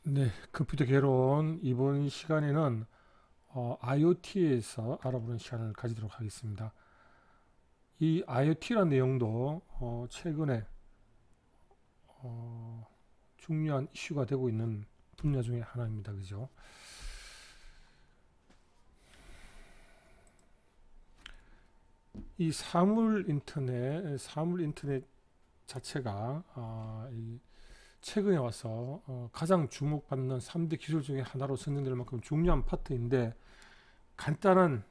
네, 컴퓨터 개론 이번 시간에는 IoT에서 알아보는 시간을 가지도록 하겠습니다. 이 IoT라는 내용도 최근에 어, 중요한 이슈가 되고 있는 분야 중에 하나입니다. 그죠? 이 사물 인터넷 자체가 이 최근에 와서 가장 주목받는 3대 기술 중에 하나로 선정될 만큼 중요한 파트인데 간단한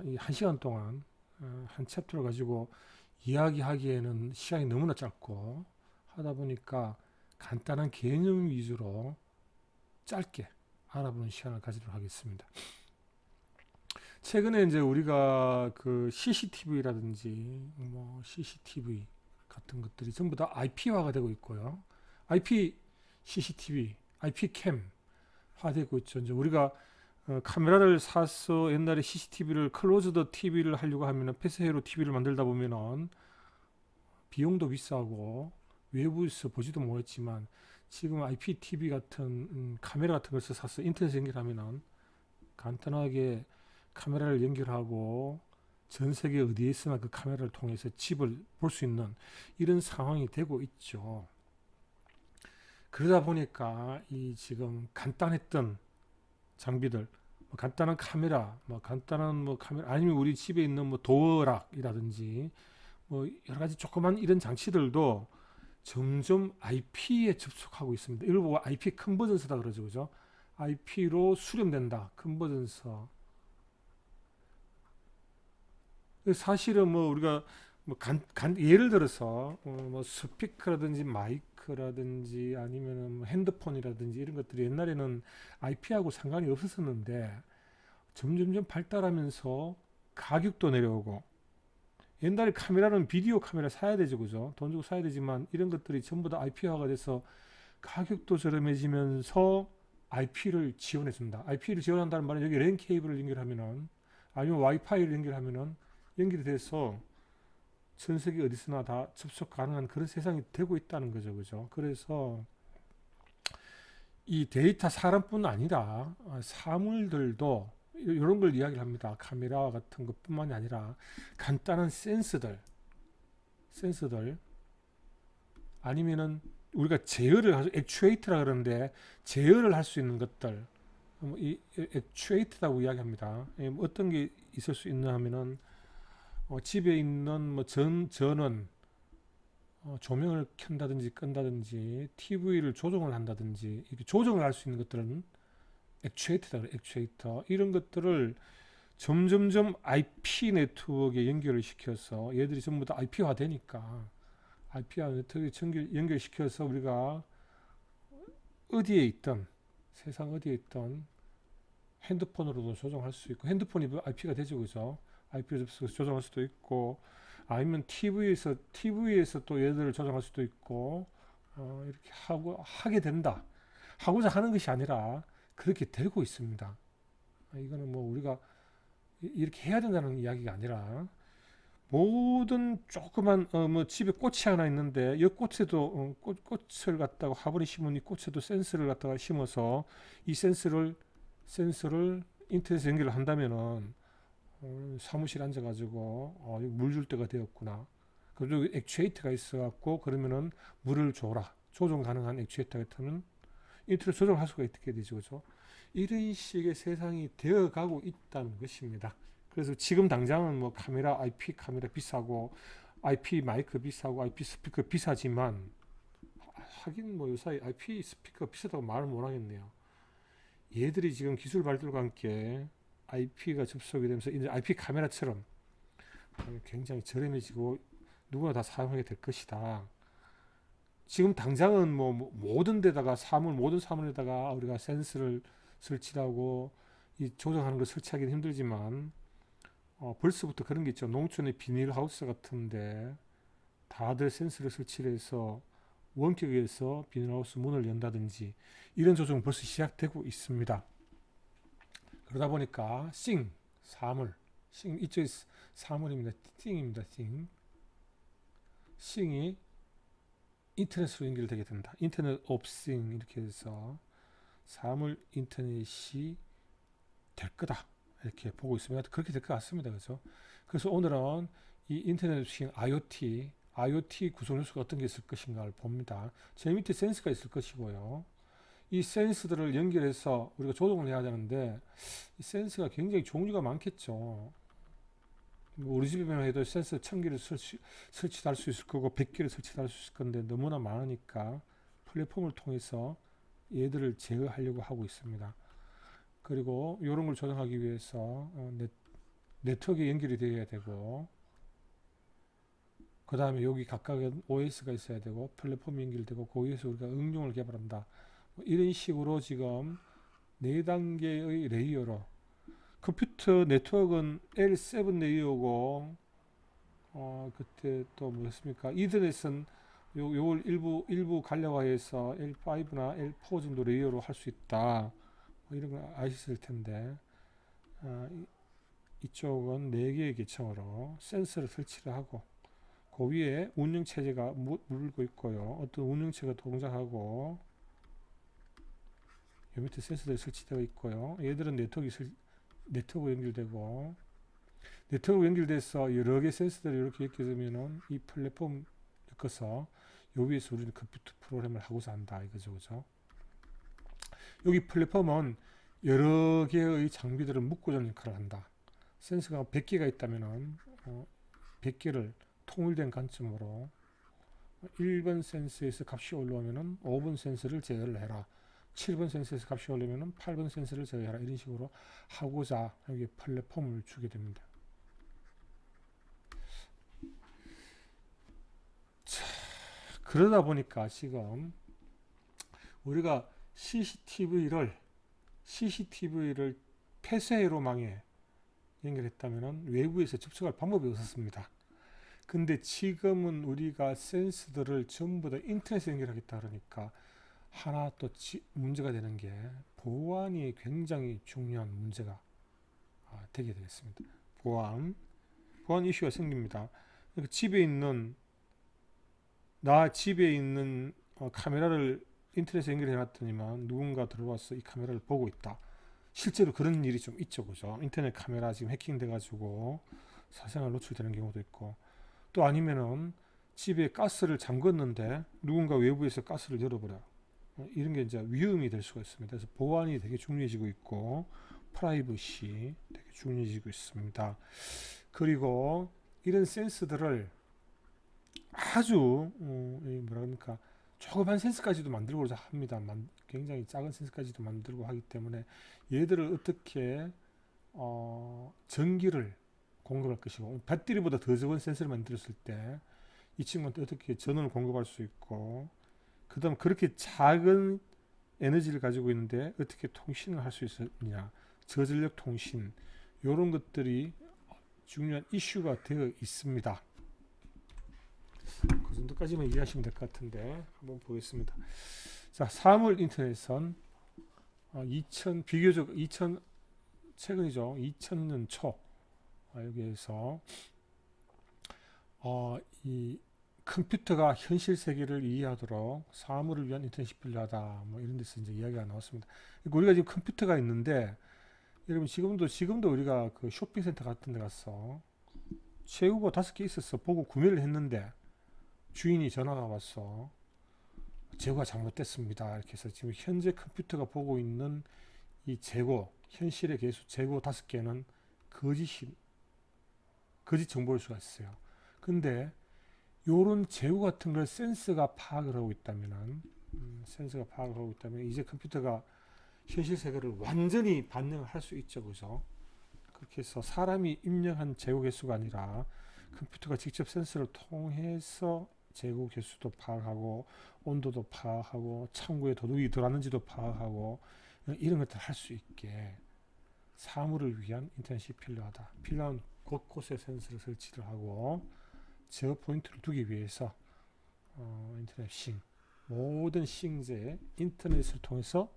이 1시간 동안 한 챕터를 가지고 이야기하기에는 시간이 너무나 짧고 하다 보니까 간단한 개념 위주로 짧게 알아보는 시간을 가지도록 하겠습니다. 최근에 이제 우리가 그 CCTV라든지 뭐 CCTV 같은 것들이 전부 다 IP화가 되고 있고요. IP CCTV, IP 캠화되고 있죠. 이제 우리가 카메라를 사서 옛날에 CCTV를 클로즈드 TV를 하려고 하면은 폐쇄회로 TV를 만들다 보면은 비용도 비싸고 외부에서 보지도 못했지만 지금 IPTV 같은 카메라 같은 것을 사서 인터넷에 연결하면은 간단하게 카메라를 연결하고 전 세계 어디에 있으나 그 카메라를 통해서 집을 볼 수 있는 이런 상황이 되고 있죠. 그러다 보니까 이 지금 간단했던 장비들 뭐 간단한 카메라, 뭐 간단한 뭐 카메라 아니면 우리 집에 있는 뭐 도어락이라든지 뭐 여러 가지 조그만 이런 장치들도 점점 IP에 접속하고 있습니다. 이걸 보고 IP 컨버전서다 그러죠, 그죠? IP로 수렴된다, 컨버전서. 사실은 뭐 우리가 뭐 예를 들어서 뭐 스피커라든지 마이크라든지 아니면은 뭐 핸드폰이라든지 이런 것들이 옛날에는 IP하고 상관이 없었었는데 점점점 발달하면서 가격도 내려오고 옛날에 카메라는 비디오 카메라 사야 되죠, 그죠? 돈 주고 사야 되지만 이런 것들이 전부 다 IP화가 돼서 가격도 저렴해지면서 IP를 지원해 줍니다. IP를 지원한다는 말은 여기 랜 케이블을 연결하면은 아니면 와이파이를 연결하면은 연결이 돼서 전 세계 어디서나 다 접속 가능한 그런 세상이 되고 있다는 거죠, 그죠? 그래서 이 데이터 사람뿐 아니라 사물들도 이런 걸 이야기를 합니다. 카메라 같은 것뿐만이 아니라 간단한 센서들 아니면은 우리가 제어를 액추에이터라 그러는데 제어를 할 수 있는 것들 이 액추에이터라고 이야기합니다. 뭐 어떤 게 있을 수 있나 하면은 집에 있는 뭐 전원 조명을 켠다든지 끈다든지 TV를 조정을 한다든지 이렇게 조정을 할 수 있는 것들은 액추에이터다 그래 액추에이터 이런 것들을 점점점 IP 네트워크에 연결을 시켜서 얘들이 전부 다 IP화 되니까 IP화 네트워크에 연결시켜서 우리가 어디에 있던 세상 어디에 있던 핸드폰으로도 조정할 수 있고 핸드폰이 IP가 되죠, 그죠? IP로 접속해서 조정할 수도 있고 아니면 TV에서 또 얘들을 조정할 수도 있고 이렇게 하게 된다. 하고자 하는 것이 아니라 그렇게 되고 있습니다. 이거는 뭐 우리가 이렇게 해야 된다는 이야기가 아니라 모든 조그만 뭐 집에 꽃이 하나 있는데 이 꽃에도 꽃을 갖다가 화분에 심은 이 꽃에도 센서를 갖다가 심어서 이 센서를 인터넷에 연결을 한다면은 사무실 앉아가지고 물 줄 때가 되었구나. 그리고 액추에이터가 있어갖고 그러면은 물을 줘라. 조정 가능한 액추에이터 같으면 인터넷 조정할 수가 있게 되죠, 그죠? 이런 식의 세상이 되어가고 있다는 것입니다. 그래서 지금 당장은 뭐 카메라, IP 카메라 비싸고 IP 마이크 비싸고 IP 스피커 비싸지만 하긴 뭐 요새 IP 스피커 비싸다고 말을 못 하겠네요. 얘들이 지금 기술 발달과 함께 IP가 접속이 되면서 이제 IP 카메라처럼 굉장히 저렴해지고 누구나 다 사용하게 될 것이다. 지금 당장은 뭐 모든 데다가 모든 사물에다가 우리가 센서를 설치하고 이 조정하는 걸 설치하기는 힘들지만 벌써부터 그런 게 있죠. 농촌의 비닐하우스 같은데 다들 센서를 설치를 해서 원격에서 비닐하우스 문을 연다든지 이런 조정은 벌써 시작되고 있습니다. 그러다 보니까 사물, 이쪽이 사물입니다. 띵입니다. 띵이 인터넷으로 연결되게 된다. 인터넷 오브 싱 이렇게 해서 사물 인터넷이 될 거다. 이렇게 보고 있습니다. 그렇게 될 것 같습니다. 그죠? 그래서 오늘은 이 인터넷 오브 싱 IoT 구성 요소가 어떤 게 있을 것인가를 봅니다. 제 밑에 센스가 있을 것이고요. 이 센스들을 연결해서 우리가 조정을 해야 되는데 이 센스가 굉장히 종류가 많겠죠. 뭐 우리 집에만 해도 센서 1000개를 설치할 수 있을 거고 100개를 설치할 수 있을 건데 너무나 많으니까 플랫폼을 통해서 얘들을 제어하려고 하고 있습니다. 그리고 이런 걸 조정하기 위해서 네트워크에 연결이 되어야 되고 그 다음에 여기 각각은 OS가 있어야 되고 플랫폼이 연결되고 거기에서 우리가 응용을 개발한다. 뭐 이런 식으로 지금 4단계의 레이어로 컴퓨터 네트워크는 L7 레이어고 그때 또 뭐였습니까? 이더넷은 요걸 일부 간략화해서 L5나 L4 정도 레이어로 할 수 있다. 뭐 이런 거 아셨을 텐데 이쪽은 4개의 계층으로 센서를 설치를 하고 그 위에 운영체제가 물고 있고요. 어떤 운영체가 동작하고 요 밑에 센서들이 설치되어 있고요. 얘들은 네트워크 연결되고 네트워크 연결돼서 여러 개 센서들이 이렇게 엮여지면은 이 플랫폼 엮어서 요 위에서 우리는 컴퓨터 프로그램을 하고자 한다 이거죠. 그죠? 여기 플랫폼은 여러 개의 장비들을 묶어주는 역할을 한다. 센서가 100개가 있다면은 100개를 통일된 관점으로 1번 센서에서 값이 올라오면은 5번 센서를 제어를 해라. 7번 센서에서 값이 올라오면은 8번 센서를 제어해라. 이런 식으로 하고자 여기 플랫폼을 주게 됩니다. 자, 그러다 보니까 지금 우리가 CCTV를 폐쇄로망에 연결했다면 외부에서 접속할 방법이 없었습니다. 근데 지금은 우리가 센서들을 전부 다 인터넷에 연결하겠다 그러니까 하나 또 문제가 되는 게 보안이 굉장히 중요한 문제가 되게 되겠습니다. 보안 이슈가 생깁니다. 집에 있는 카메라를 인터넷에 연결해 놨더니만 누군가 들어와서 이 카메라를 보고 있다. 실제로 그런 일이 좀 있죠. 그죠? 인터넷 카메라 지금 해킹돼 가지고 사생활 노출되는 경우도 있고 또 아니면은 집에 가스를 잠궜는데 누군가 외부에서 가스를 열어버려. 이런 게 이제 위험이 될 수가 있습니다. 그래서 보안이 되게 중요해지고 있고 프라이버시 되게 중요해지고 있습니다. 그리고 이런 센서들을 아주 뭐랄까 조그만 센서까지도 만들고자 합니다. 굉장히 작은 센서까지도 만들고 하기 때문에 얘들을 어떻게 전기를 공급할 것이고 배터리보다 더 적은 센서를 만들었을 때 이 친구한테 어떻게 전원을 공급할 수 있고 그 다음 그렇게 작은 에너지를 가지고 있는데 어떻게 통신을 할 수 있느냐 저전력 통신 이런 것들이 중요한 이슈가 되어 있습니다. 그 정도까지만 이해하시면 될 것 같은데 한번 보겠습니다. 자, 사물 인터넷은 최근이죠. 2000년 초 여기에서 이 컴퓨터가 현실 세계를 이해하도록 사물을 위한 인터넷이 필요하다. 뭐 이런 데서 이제 이야기가 나왔습니다. 그러니까 우리가 지금 컴퓨터가 있는데 여러분 지금도 우리가 그 쇼핑센터 같은 데 가서 재고가 5개 있었어. 보고 구매를 했는데 주인이 전화가 왔어. 재고가 잘못됐습니다. 이렇게 해서 지금 현재 컴퓨터가 보고 있는 이 재고, 현실의 개수 재고 5개는 거짓 정보일 수가 있어요. 근데 요런 재고 같은 걸 센서가 파악을 하고 있다면 이제 컴퓨터가 현실 세계를 완전히 반영을 할 수 있죠. 그죠? 그렇게 해서 사람이 입력한 재고 개수가 아니라 컴퓨터가 직접 센서를 통해서 재고 개수도 파악하고 온도도 파악하고 창고에 도둑이 들어왔는지도 파악하고 이런 것들을 할 수 있게 사물을 위한 인터넷이 필요하다. 필요한 곳곳에 센서를 설치를 하고 제어 포인트를 두기 위해서 인터넷 싱 모든 싱제 인터넷을 통해서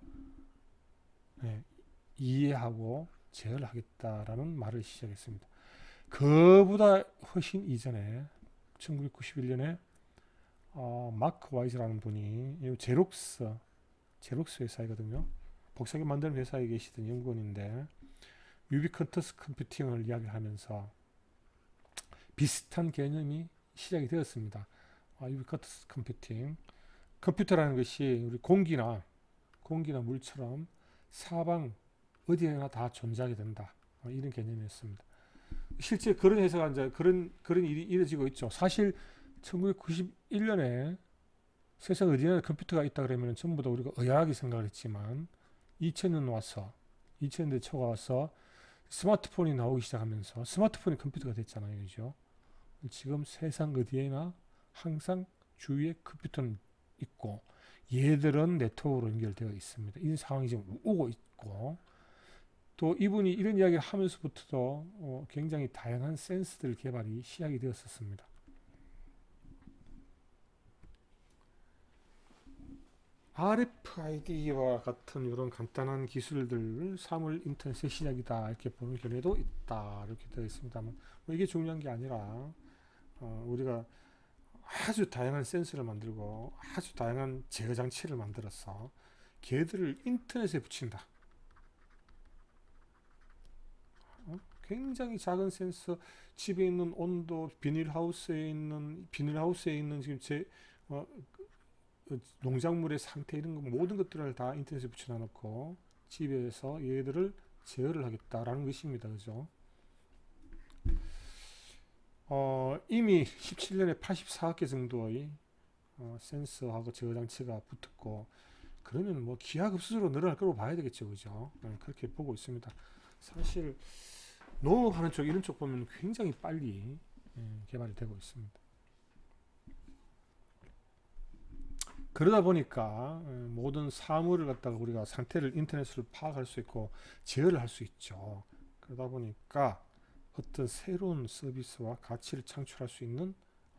이해하고 제어를 하겠다라는 말을 시작했습니다. 그보다 훨씬 이전에 1991년에 마크 와이즈라는 분이 이 제록스 회사이거든요. 복사기 만드는 회사에 계시던 연구원인데 유비쿼터스 컴퓨팅을 이야기하면서 비슷한 개념이 시작이 되었습니다. 유비쿼터스 컴퓨팅. 컴퓨터라는 것이 우리 공기나 물처럼 사방 어디에나 다 존재하게 된다. 이런 개념이었습니다. 실제 그런 회사가 이제 그런 일이 이루어지고 있죠. 사실 1991년에 세상 어디에나 컴퓨터가 있다 그러면 전부 다 우리가 의아하게 생각을 했지만 2000년대 초가 와서 스마트폰이 나오기 시작하면서 스마트폰이 컴퓨터가 됐잖아요. 그죠? 지금 세상 어디에나 항상 주위에 컴퓨터는 있고 얘들은 네트워크로 연결되어 있습니다. 이 상황이 지금 오고 있고 또 이분이 이런 이야기를 하면서부터도 굉장히 다양한 센서들 개발이 시작이 되었었습니다. RFID와 같은 이런 간단한 기술들을 사물 인터넷의 시작이다 이렇게 보는 견해도 있다 이렇게 되어 있습니다만 이게 중요한 게 아니라 우리가 아주 다양한 센서를 만들고 아주 다양한 제어 장치를 만들어서 걔들을 인터넷에 붙인다. 굉장히 작은 센서, 집에 있는 온도, 비닐하우스에 있는 지금 농작물의 상태 이런 거 모든 것들을 다 인터넷에 붙여 놓고 집에서 얘들을 제어를 하겠다라는 것입니다. 그죠? 이미 17년에 84개 정도의 센서하고 제어 장치가 붙었고 그러면 뭐 기하급수로 늘어날 거라고 봐야 되겠죠. 그죠? 그렇게 보고 있습니다. 사실 농업하는 쪽 이런 쪽 보면 굉장히 빨리 개발이 되고 있습니다. 그러다 보니까 모든 사물을 갖다가 우리가 상태를 인터넷으로 파악할 수 있고 제어를 할 수 있죠. 그러다 보니까 어떤 새로운 서비스와 가치를 창출할 수 있는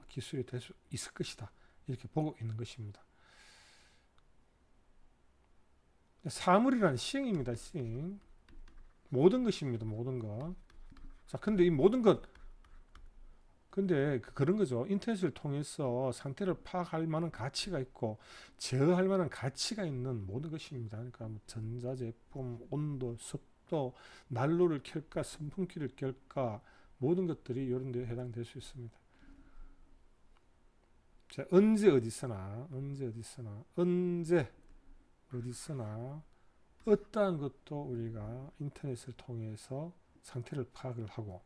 기술이 될 수 있을 것이다. 이렇게 보고 있는 것입니다. 사물이란 시행입니다. 시행. 모든 것입니다. 모든 것. 자, 근데 이 모든 것 근데 그런 거죠. 인터넷을 통해서 상태를 파악할 만한 가치가 있고 제어할 만한 가치가 있는 모든 것입니다. 그러니까 뭐 전자제품, 온도, 습도, 난로를 켤까, 선풍기를 켤까 모든 것들이 이런 데 해당될 수 있습니다. 자, 언제 어디서나 어떠한 것도 우리가 인터넷을 통해서 상태를 파악을 하고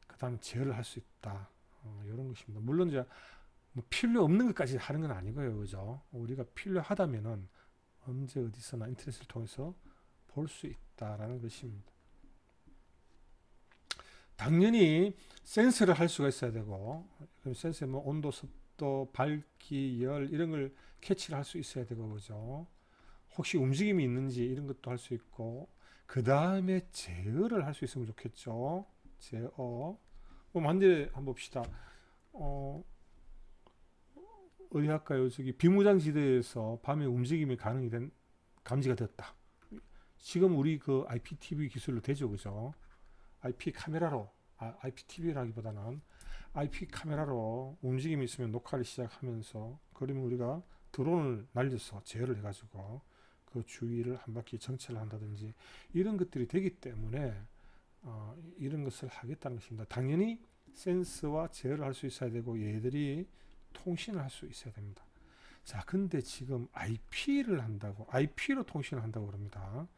그 다음에 제어를 할 수 있다. 이런 것입니다. 물론 이제 뭐 필요 없는 것까지 하는 건 아니고요. 그죠? 우리가 필요하다면은 언제 어디서나 인터넷을 통해서 볼 수 있다라는 것입니다. 당연히 센서를 할 수가 있어야 되고 센서에 뭐 온도, 습도, 밝기, 열 이런 걸 캐치를 할 수 있어야 되고 그죠? 혹시 움직임이 있는지 이런 것도 할 수 있고 그 다음에 제어를 할 수 있으면 좋겠죠. 제어. 만일에 한번 봅시다. 어디 할까요? 저기 비무장지대에서 밤에 움직임이 감지가 되었다. 지금 우리 그 IPTV 기술로 되죠, 그죠? IP 카메라로, IPTV라기보다는 IP 카메라로 움직임이 있으면 녹화를 시작하면서 그러면 우리가 드론을 날려서 제어를 해가지고 그 주위를 한 바퀴 정찰을 한다든지 이런 것들이 되기 때문에 이런 것을 하겠다는 것입니다. 당연히 센서와 제어를 할 수 있어야 되고 얘들이 통신을 할 수 있어야 됩니다. 자, 근데 지금 IP로 통신을 한다고 그럽니다.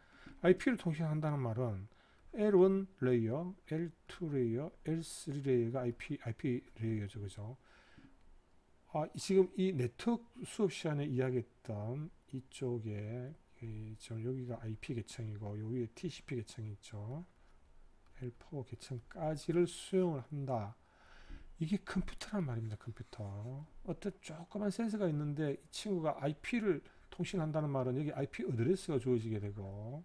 IP로 통신한다는 말은 L1 레이어, L2 레이어, L3 레이어가 IP 레이어죠. 그죠? 지금 이 네트워크 수업 시간에 이야기했던 이쪽에 지금 여기가 IP 계층이고 여기에 TCP 계층이 있죠. L4 계층까지를 수용을 한다. 이게 컴퓨터란 말입니다. 컴퓨터. 어떤 조그만 센서가 있는데 이 친구가 IP를 통신한다는 말은 여기 IP 어드레스가 주어지게 되고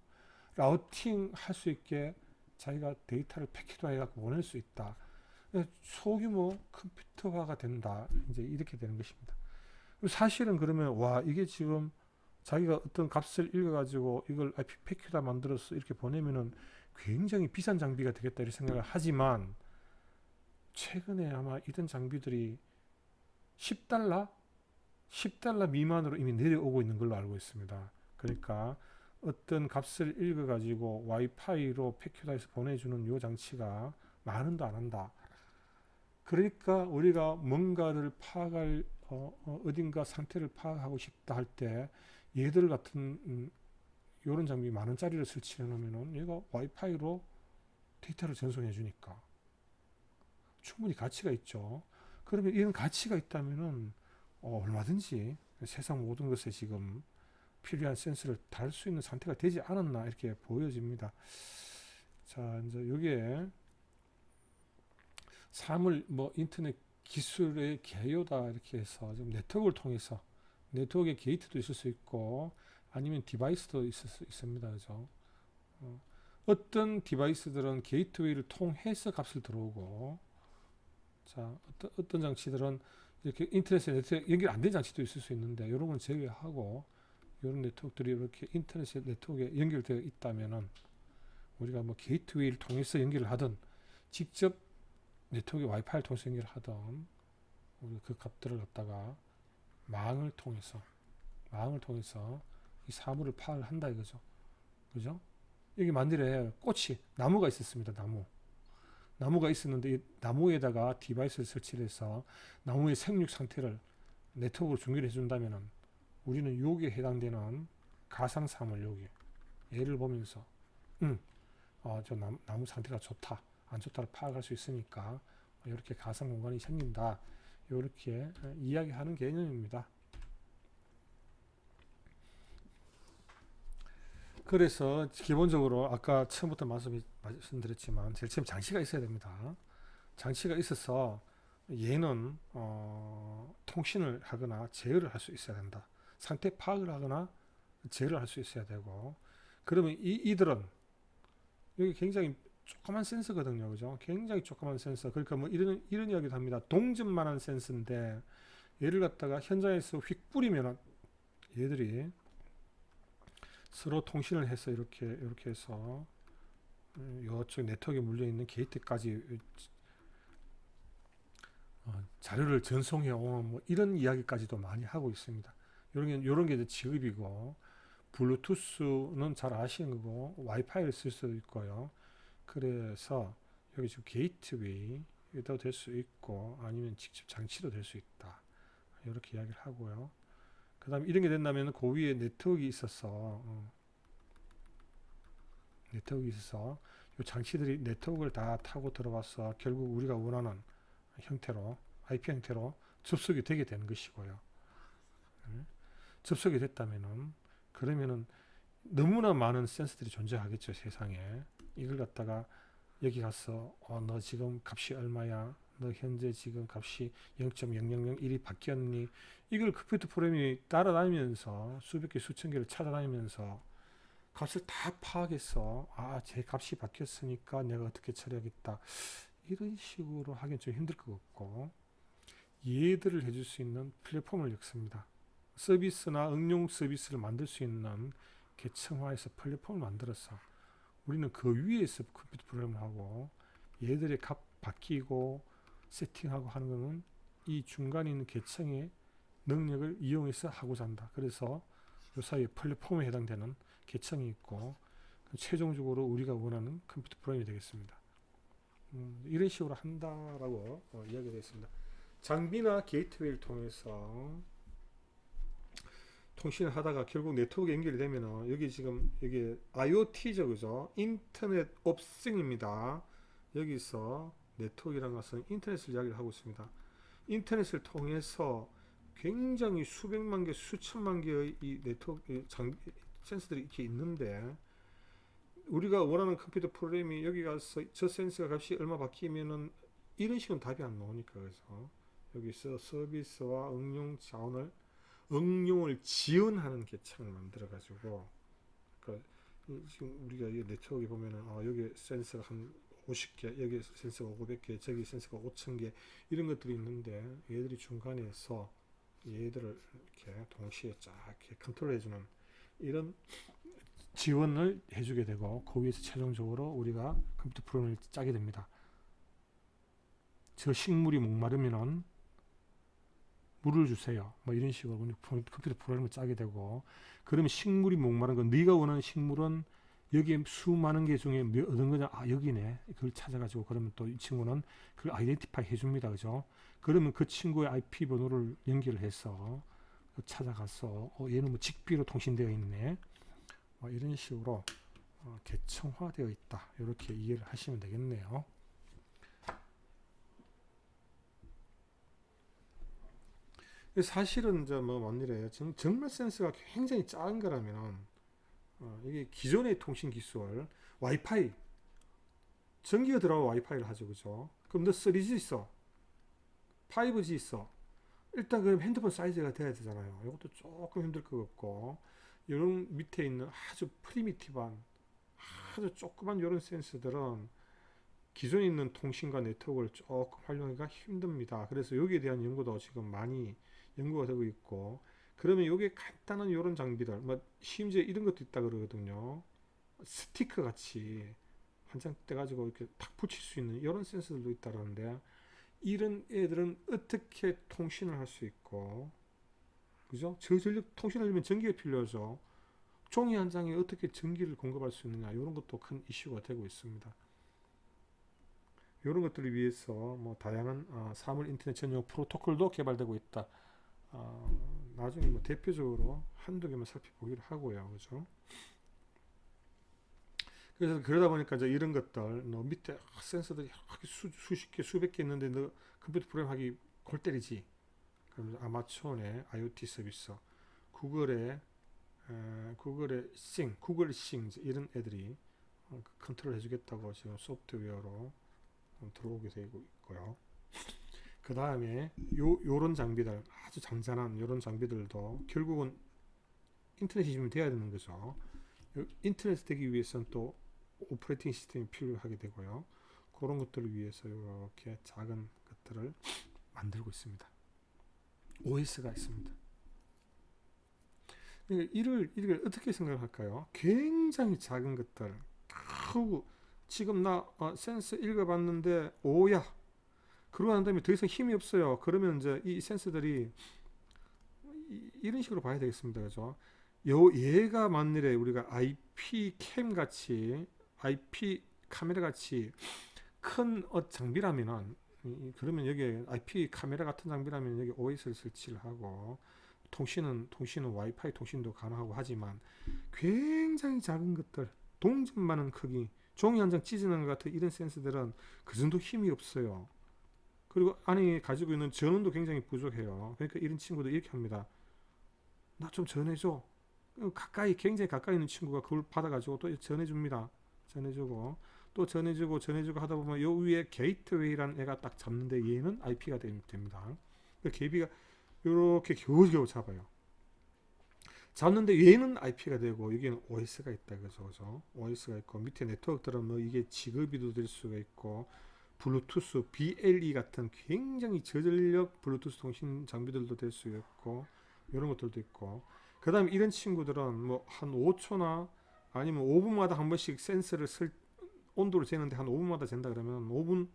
라우팅 할 수 있게 자기가 데이터를 패킷화해 갖고 보낼 수 있다. 소규모 컴퓨터화가 된다. 이제 이렇게 되는 것입니다. 사실은 그러면 이게 지금 자기가 어떤 값을 읽어가지고 이걸 IP 패킷화 만들어서 이렇게 보내면은 굉장히 비싼 장비가 되겠다 이렇게 생각을 하지만 최근에 아마 이런 장비들이 10달러? 10달러 미만으로 이미 내려오고 있는 걸로 알고 있습니다. 그러니까 어떤 값을 읽어가지고 와이파이로 패큐다에서 보내주는 요 장치가 만 원도 안 한다. 그러니까 우리가 뭔가를 파악할 어딘가 상태를 파악하고 싶다 할 때 얘들 같은 요런 장비 만 원짜리를 설치해 놓으면은 얘가 와이파이로 데이터를 전송해 주니까 충분히 가치가 있죠. 그러면 이런 가치가 있다면은 얼마든지 세상 모든 것에 지금 필요한 센서를 달 수 있는 상태가 되지 않았나 이렇게 보여집니다. 자, 이제 여기에 사물 뭐 인터넷 기술의 개요다 이렇게 해서 좀 네트워크를 통해서 네트워크의 게이트도 있을 수 있고 아니면 디바이스도 있을 수 있습니다. 그죠? 어떤 디바이스들은 게이트웨이를 통해서 값을 들어오고 자, 어떤 장치들은 이렇게 인터넷에 네트워크 연결 안 된 장치도 있을 수 있는데 이런 건 제외하고 이런 네트워크들이 이렇게 인터넷 네트워크에 연결되어 있다면은 우리가 뭐 게이트웨이를 통해서 연결을 하든 직접 네트워크 와이파이를 통해서 연결을 하든 우리 그 값들을 갖다가 망을 통해서 이 사물을 파악을 한다 이거죠. 그죠? 여기 만들에 꽃이 나무가 있었습니다. 나무가 있었는데 이 나무에다가 디바이스를 설치를 해서 나무의 생육 상태를 네트워크로 중계를 해준다면은 우리는 여기에 해당되는 가상 사물 여기 얘를 보면서 저 나무 상태가 좋다 안 좋다를 파악할 수 있으니까 이렇게 가상 공간이 생긴다 이렇게 이야기하는 개념입니다. 그래서 기본적으로 아까 처음부터 말씀드렸지만 제일 처음 장치가 있어야 됩니다. 장치가 있어서 얘는 통신을 하거나 제어를 할 수 있어야 된다. 상태 파악을 하거나 제어를 할 수 있어야 되고 그러면 이들은 여기 굉장히 조그만 센서거든요. 그죠? 굉장히 조그만 센서. 그러니까 뭐 이런 이야기도 합니다. 동전만한 센서인데 얘를 갖다가 현장에서 휙 뿌리면 얘들이 서로 통신을 해서 이렇게 해서 이쪽 네트워크에 물려 있는 게이트까지 자료를 전송해 오는 뭐 이런 이야기까지도 많이 하고 있습니다. 요런 게 이제 지급이고 블루투스는 잘 아시는 거고 와이파이를 쓸 수도 있고요. 그래서 여기 지금 게이트웨이도 될 수 있고 아니면 직접 장치도 될 수 있다. 이렇게 이야기를 하고요. 그 다음에 이런 게 된다면 그 위에 네트워크가 있어서 이 장치들이 네트워크를 다 타고 들어와서 결국 우리가 원하는 형태로 IP 형태로 접속이 되게 되는 것이고요. 접속이 됐다면은 그러면은 너무나 많은 센서들이 존재하겠죠 세상에. 이걸 갖다가 여기 가서 너 지금 값이 얼마야? 너 현재 지금 값이 0.0001이 바뀌었니? 이걸 컴퓨터 프로그램이 따라다니면서 수백 개 수천 개를 찾아다니면서 값을 다 파악해서 제 값이 바뀌었으니까 내가 어떻게 처리하겠다. 이런 식으로 하긴 좀 힘들 것 같고 얘들을 해줄 수 있는 플랫폼을 엮습니다. 서비스나 응용 서비스를 만들 수 있는 계층화해서 플랫폼을 만들어서 우리는 그 위에서 컴퓨터 프로그램을 하고 얘들의 값 바뀌고 세팅하고 하는 것은 이 중간에 있는 계층의 능력을 이용해서 하고자 한다. 그래서 이 사이에 플랫폼에 해당되는 계층이 있고 최종적으로 우리가 원하는 컴퓨터 프로그램이 되겠습니다. 이런 식으로 한다라고 이야기되어 있습니다. 장비나 게이트웨이를 통해서 통신을 하다가 결국 네트워크 연결이 되면은 여기 지금 여기 IoT죠, 그죠? 인터넷 옵 싱입니다. 여기서 네트워크라는 것은 인터넷을 이야기를 하고 있습니다. 인터넷을 통해서 굉장히 수백만 개, 수천만 개의 이 네트워크 센서들이 이렇게 있는데 우리가 원하는 컴퓨터 프로그램이 여기 가서 저 센서 값이 얼마 바뀌면은 이런 식은 답이 안 나오니까 그래서 여기서 서비스와 응용을 지원하는 계층을 만들어 가지고 그러니까 지금 우리가 이 네트워크에 보면은 여기 센서가 한 50개, 여기 센서가 500개, 저기 센서가 5000개 이런 것들이 있는데 얘들이 중간에서 얘들을 이렇게 동시에 쫙 이렇게 컨트롤해주는 이런 지원을 해주게 되고 그 위에서 최종적으로 우리가 컴퓨터 프로그램을 짜게 됩니다. 저 식물이 목마르면은 물을 주세요. 뭐 이런 식으로 컴퓨터 프로그램을 짜게 되고, 그러면 식물이 목마른 건 네가 원하는 식물은 여기에 수많은 개 중에 어떤 거냐, 아 여기네, 그걸 찾아가지고 그러면 또 이 친구는 그걸 아이덴티파이 해줍니다. 그죠? 그러면 그 친구의 IP 번호를 연결해서 찾아가서 얘는 뭐 직비로 통신되어 있네, 이런 식으로 계층화되어 있다, 이렇게 이해를 하시면 되겠네요. 사실은 이제 뭐 만일에 정말 센서가 굉장히 작은 거라면 이게 기존의 통신 기술, 와이파이, 전기가 들어가고 와이파이를 하죠, 그죠? 그럼 너 3G 있어, 5G 있어. 일단 그럼 핸드폰 사이즈가 돼야 되잖아요. 이것도 조금 힘들 것 같고, 이런 밑에 있는 아주 프리미티브한, 아주 조그만 이런 센서들은 기존에 있는 통신과 네트워크를 조금 활용하기가 힘듭니다. 그래서 여기에 대한 연구도 지금 많이 연구가 되고 있고, 그러면 여기에 간단한 이런 장비들, 뭐 심지어 이런 것도 있다 그러거든요. 스티커 같이 한 장 떼가지고 이렇게 탁 붙일 수 있는 이런 센서들도 있다는데, 이런 애들은 어떻게 통신을 할 수 있고, 그죠? 저전력 통신하려면 전기가 필요하죠. 종이 한 장에 어떻게 전기를 공급할 수 있느냐, 이런 것도 큰 이슈가 되고 있습니다. 이런 것들을 위해서 뭐 다양한 사물 인터넷 전용 프로토콜도 개발되고 있다. 나중에 뭐 대표적으로 한두 개만 살펴보기로 하고요, 그죠? 그래서 그러다 보니까 이제 이런 것들, 너 밑에 센서들이 수십 개, 수백 개 있는데 너 컴퓨터 프로그램 하기 골 때리지. 그럼 아마존의 IoT 서비스, 구글의 구글 싱 이런 애들이 컨트롤 해주겠다고 지금 소프트웨어로 들어오게 되고 있고요. 그 다음에 요런 장비들, 아주 잔잔한 요런 장비들도 결국은 인터넷이 좀 돼야 되는 거죠. 인터넷 되기 위해서는 또 오퍼레이팅 시스템이 필요하게 되고요. 그런 것들을 위해서 이렇게 작은 것들을 만들고 있습니다. OS가 있습니다. 이를 어떻게 생각할까요? 굉장히 작은 것들, 크고, 지금 나 센서 읽어봤는데 오야, 그러고 난 다음에 더 이상 힘이 없어요. 그러면 이제 이 센서들이 이런 식으로 봐야 되겠습니다. 그죠? 얘가 만일에 우리가 IP 캠 같이, IP 카메라 같이 큰 장비라면은, 그러면 여기에 IP 카메라 같은 장비라면 여기 OS를 설치를 하고, 통신은 와이파이 통신도 가능하고 하지만, 굉장히 작은 것들, 동전만한 크기, 종이 한 장 찢어낸 것 같은 이런 센서들은 그 정도 힘이 없어요. 그리고 안에 가지고 있는 전원도 굉장히 부족해요. 그러니까 이런 친구들 이렇게 합니다. 나 좀 전해줘. 굉장히 가까이 있는 친구가 그걸 받아가지고 또 전해줍니다. 전해주고 또 전해주고 하다 보면 요 위에 게이트웨이라는 애가 딱 잡는데 얘는 IP가 됩니다. 개비가 이렇게 겨우겨우 잡아요. 잡는데 얘는 IP가 되고 여기는 OS가 있다, 그죠? OS가 있고 밑에 네트워크들은 뭐 이게 지급이도 될 수가 있고, 블루투스, BLE 같은 굉장히 저전력 블루투스 통신 장비들도 될 수 있고, 이런 것들도 있고, 그 다음에 이런 친구들은 뭐 한 5초나 아니면 5분마다 한 번씩 센서를 온도를 재는데 한 5분마다 잰다 그러면 5분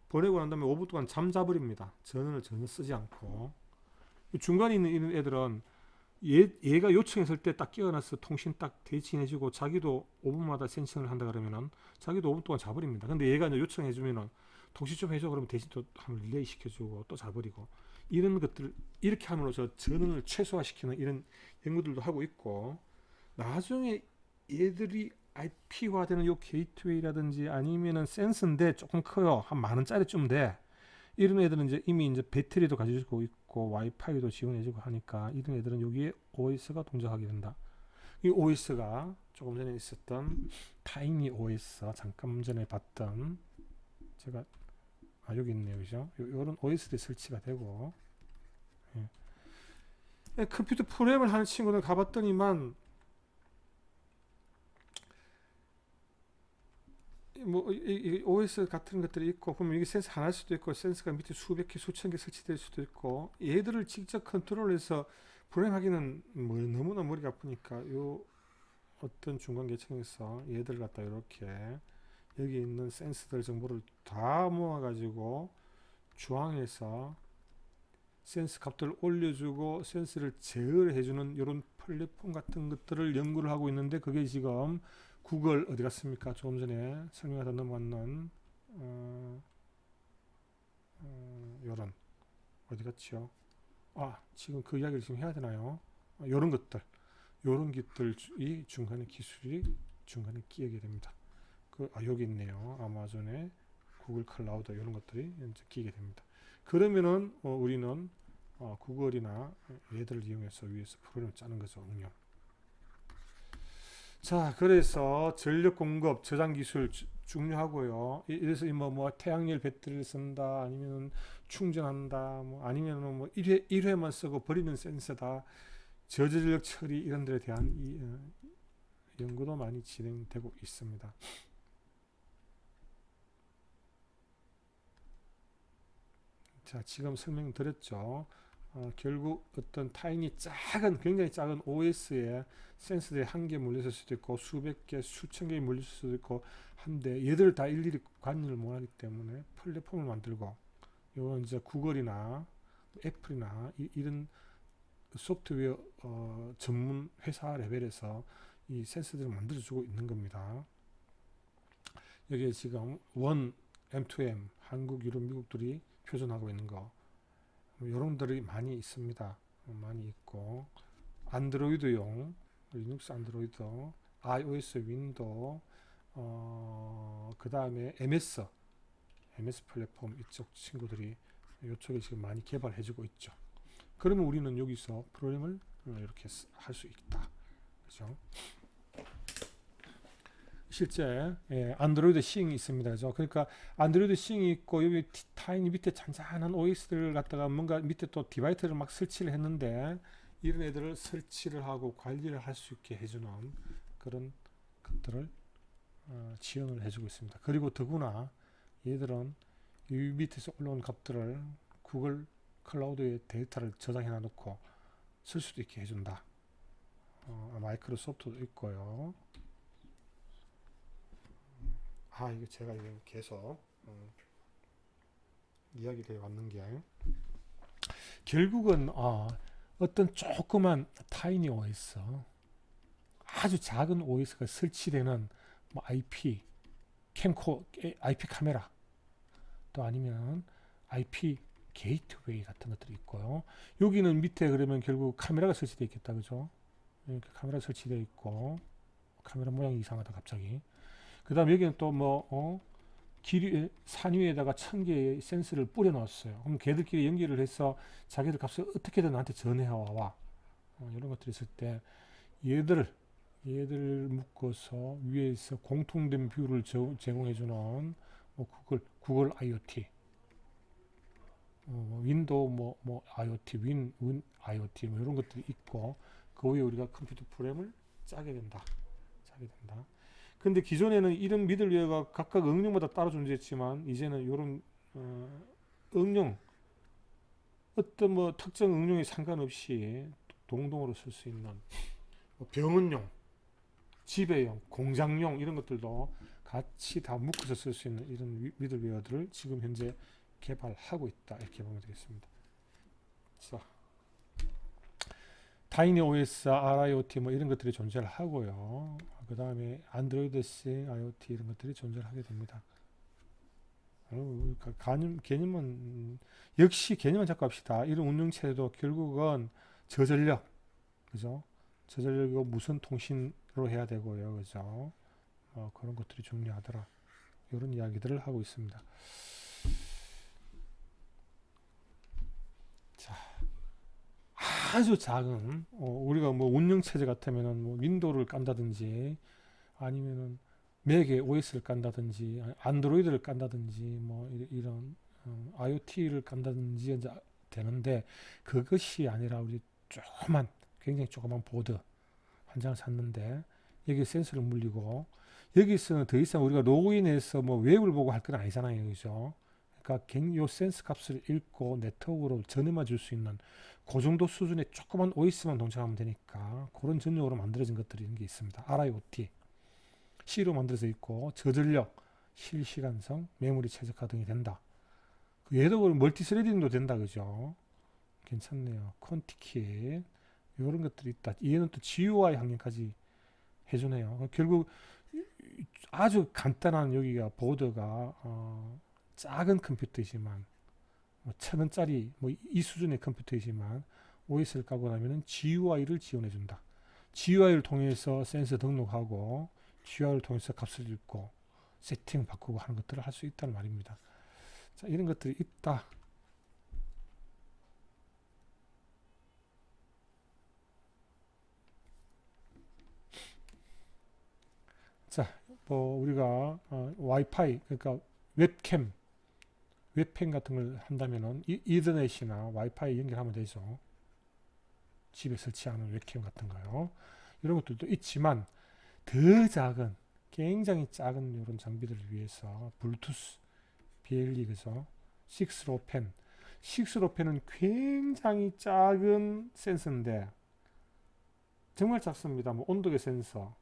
보내고 난 다음에 5분 동안 잠자버립니다. 전원을 전혀 쓰지 않고. 중간에 있는 이런 애들은 얘가 요청했을 때 딱 깨어나서 통신 딱 대신해주고, 자기도 5분마다 센싱을 한다 그러면은 자기도 5분 동안 자버립니다. 근데 얘가 이제 요청해주면은 통신 좀 해줘 그러면 대신 또 한번 릴레이 시켜주고 또 자버리고, 이런 것들 이렇게 함으로써 전원을 최소화시키는 이런 연구들도 하고 있고, 나중에 얘들이 IP화되는 요 게이트웨이라든지 아니면은 센서인데 조금 커요. 한 10,000원짜리쯤 돼. 이런 애들은 이제 이미 이제 배터리도 가지고 있고 와이파이도 지원해주고 하니까 이런 애들은 여기에 OS가 동작하게 된다. 이 OS가 조금 전에 있었던 타이니 OS, 잠깐 전에 봤던, 제가 여기 있네요, 그죠? 이런 OS들이 설치가 되고, 컴퓨터 프로그램을 하는 친구들 가봤더니만 뭐 OS 같은 것들이 있고, 그러면 이게 센서 하나일 수도 있고 센서가 밑에 수백 개 수천 개 설치될 수도 있고, 얘들을 직접 컨트롤해서 불행하기는 뭐 너무나 머리가 아프니까 요 어떤 중간 계층에서 얘들 갖다 이렇게 여기 있는 센서들 정보를 다 모아가지고 중앙에서 센스 값들을 올려주고 센스를 제어해주는 이런 플랫폼 같은 것들을 연구를 하고 있는데, 그게 지금 구글 어디 갔습니까? 조금 전에 설명하다 넘어갔는 요런 어디 갔죠? 지금 그 이야기를 지금 해야 되나요? 요런 것들, 요런 것들이 중간에 기술이 중간에 끼게 됩니다. 여기 있네요. 아마존의 구글 클라우드 이런 것들이 이제 끼게 됩니다. 그러면은 우리는 구글이나 얘들을 이용해서 위에서 프로그램을 짜는 거죠. 응용. 자, 그래서 전력 공급, 저장 기술 중요하고요. 그래서 뭐 태양열 배터리를 쓴다, 아니면 충전한다, 뭐 아니면 뭐 1회만 쓰고 버리는 센서다, 저전력 처리 이런 데에 대한 연구도 많이 진행되고 있습니다. 자, 지금 설명드렸죠. 결국 어떤 굉장히 작은 OS에 센서들이 한 개 몰렸을 수도 있고 수백 개, 수천 개에 몰릴 수도 있고 한데, 얘들 다 일일이 관리를 못하기 때문에 플랫폼을 만들고, 이건 이제 구글이나 애플이나 이런 소프트웨어 전문 회사 레벨에서 이 센서들을 만들어주고 있는 겁니다. 여기에 지금 원, M2M, 한국, 유럽, 미국들이 표준하고 있는 거, 이런들이 많이 있습니다. 많이 있고, 안드로이드용, 리눅스 안드로이드, iOS 윈도우, 그 다음에 MS 플랫폼 이쪽 친구들이 이쪽에 지금 많이 개발해주고 있죠. 그러면 우리는 여기서 프로그램을 이렇게 할 수 있다. 그죠? 실제 안드로이드 싱이 있습니다. 그죠? 그러니까 안드로이드 싱이 있고, 여기 타이니 밑에 잔잔한 OS들을 갖다가 뭔가 밑에 또 디바이스를 막 설치를 했는데, 이런 애들을 설치를 하고 관리를 할 수 있게 해주는 그런 것들을 지원을 해주고 있습니다. 그리고 더구나 얘들은 이 밑에서 올라온 값들을 구글 클라우드에 데이터를 저장해 놔놓고 쓸 수도 있게 해준다. 마이크로소프트도 있고요. 이거 제가 계속 이야기를 해왔는 게, 결국은 어떤 조그만 타이니 OS, 아주 작은 OS가 설치되는 뭐 IP 카메라, 또 아니면 IP 게이트웨이 같은 것들이 있고요. 여기는 밑에 그러면 결국 카메라가 설치되어 있겠다, 그죠? 이렇게 카메라 설치되어 있고, 카메라 모양이 이상하다 갑자기. 그 다음 여기는 또 뭐 산 위에다가 1000개의 센서를 뿌려 놓았어요. 그럼 걔들끼리 연결을 해서 자기들 값을 어떻게든 나한테 전해와. 이런 것들이 있을 때 얘들 묶어서 위에서 공통된 뷰를 제공해주는 구글 IoT, 윈도우 뭐 IoT, 윈 IoT 뭐 이런 것들이 있고, 그 위에 우리가 컴퓨터 프로그램을 짜게 된다. 근데 기존에는 이런 미들웨어가 각각 응용마다 따로 존재했지만, 이제는 이런 응용, 어떤 뭐 특정 응용에 상관없이 동동으로 쓸 수 있는 병원용, 집에용, 공장용 이런 것들도 같이 다 묶어서 쓸 수 있는 이런 미들웨어들을 지금 현재 개발하고 있다, 이렇게 보면 되겠습니다. 자, 타이니 OS, RIoT 뭐 이런 것들이 존재를 하고요. 그 다음에 안드로이드 싱, IoT 이런 것들이 존재를 하게 됩니다. 개념은 역시 개념은 잡고 합시다. 이런 운영체도 결국은 저전력, 그죠? 저전력이고 무선 통신으로 해야 되고요, 그죠? 그런 것들이 중요하더라. 이런 이야기들을 하고 있습니다. 자, 아주 작은 우리가 뭐 운영체제 같으면은 뭐 윈도우를 깐다든지, 아니면은 맥에 OS를 깐다든지, 안드로이드를 깐다든지, 뭐 이런 IoT를 깐다든지 이제 되는데, 그것이 아니라 우리 굉장히 조그만 보드 한 장을 샀는데 여기 센서를 물리고, 여기서는 더 이상 우리가 로그인해서 뭐 웹을 보고 할 건 아니잖아요, 그죠? 그러니까 요 센스 값을 읽고 네트워크로 전해만 줄 수 있는 그 정도 수준의 조그만 OS만 동작하면 되니까, 그런 전용으로 만들어진 것들이 이런 게 있습니다. RIoT C로 만들어져 있고, 저전력, 실시간성, 메모리 최적화 등이 된다. 얘도 멀티 스레딩도 된다, 그죠? 괜찮네요. 콘티킷 이런 것들이 있다. 얘는 또 GUI 환경까지 해주네요. 결국 아주 간단한 여기가 보드가 작은 컴퓨터이지만 뭐 1,000원짜리 뭐 이 수준의 컴퓨터이지만 OS를 까고 나면은 GUI를 지원해 준다. GUI를 통해서 센서 등록하고 GUI를 통해서 값을 읽고 세팅 바꾸고 하는 것들을 할 수 있다는 말입니다. 자, 이런 것들이 있다. 자, 뭐 우리가 와이파이 그러니까 웹캠 같은 걸 한다면은 이더넷이나 와이파이 연결하면 되죠. 집에 설치하는 웹캠 같은 거요. 이런 것들도 있지만 더 작은 굉장히 작은 이런 장비들을 위해서 블루투스 BLE 그죠? 6로펜 6로펜은 굉장히 작은 센서인데 정말 작습니다. 뭐 온도계 센서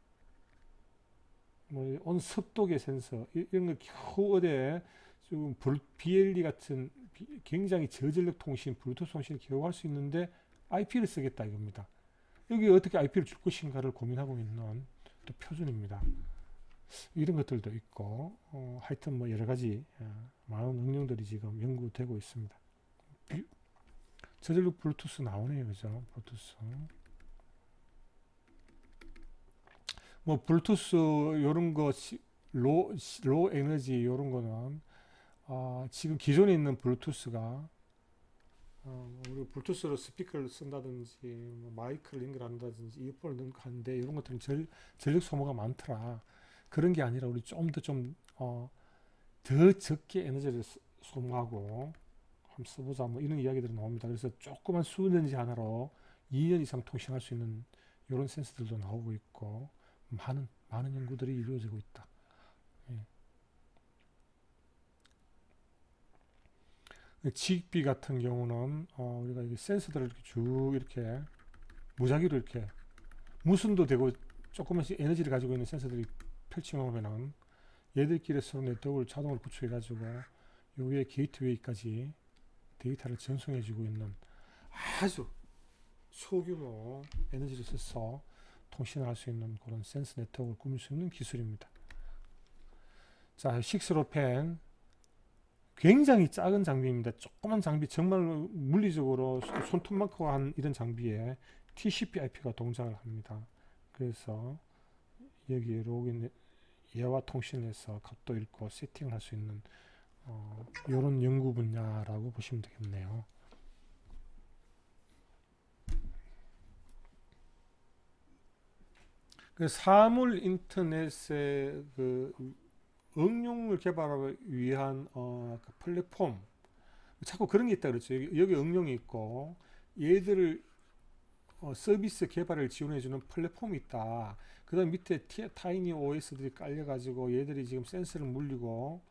뭐 온 습도계 센서 이런 거 겨우 어디에 지금 BLE 같은 굉장히 저전력 통신 블루투스 통신을 겨우 할 수 있는데 IP를 쓰겠다 이겁니다. 여기 어떻게 IP를 줄 것인가를 고민하고 있는 또 표준입니다. 이런 것들도 있고 하여튼 뭐 여러 가지 많은 응용들이 지금 연구되고 있습니다. 저전력 블루투스 나오네요, 그죠? 블루투스. 뭐 블루투스 요런 거 로 에너지 요런 거는 지금 기존에 있는 블루투스가 우리 블루투스로 스피커를 쓴다든지 뭐 마이크를 연결한다든지 이어폰을 넣는데 이런 것들은 전력 소모가 많더라. 그런 게 아니라 우리 좀 더 적게 에너지를 소모하고 한번 써보자 뭐 이런 이야기들이 나옵니다. 그래서 조그만 수전지 하나로 2년 이상 통신할 수 있는 이런 센서들도 나오고 있고 많은 연구들이 이루어지고 있다. 예. 지익비 같은 경우는 우리가 이 센서들을 이렇게 쭉 이렇게 무작위로 이렇게 무선도 되고 조그만씩 에너지를 가지고 있는 센서들이 펼쳐놓으면은 얘들끼리 서로 네트워크를 자동으로 구축해 가지고 요 위에 게이트웨이까지 데이터를 전송해 주고 있는 아주 소규모 에너지를 써서 통신을 할 수 있는 그런 센서 네트워크를 꾸밀 수 있는 기술입니다. 자, 6로펜 굉장히 작은 장비입니다. 조그만 장비 정말 물리적으로 손톱만큼 한 이런 장비에 TCP/IP가 동작을 합니다. 그래서 여기에 로그인 얘와 통신해서 값도 읽고 세팅을 할 수 있는 이런 연구 분야라고 보시면 되겠네요. 그 사물 인터넷의 그 응용을 개발하기 위한 그 플랫폼 자꾸 그런 게 있다 그랬죠. 여기 응용이 있고 얘들을 서비스 개발을 지원해주는 플랫폼이 있다. 그 다음 밑에 타이니 OS들이 깔려가지고 얘들이 지금 센서를 물리고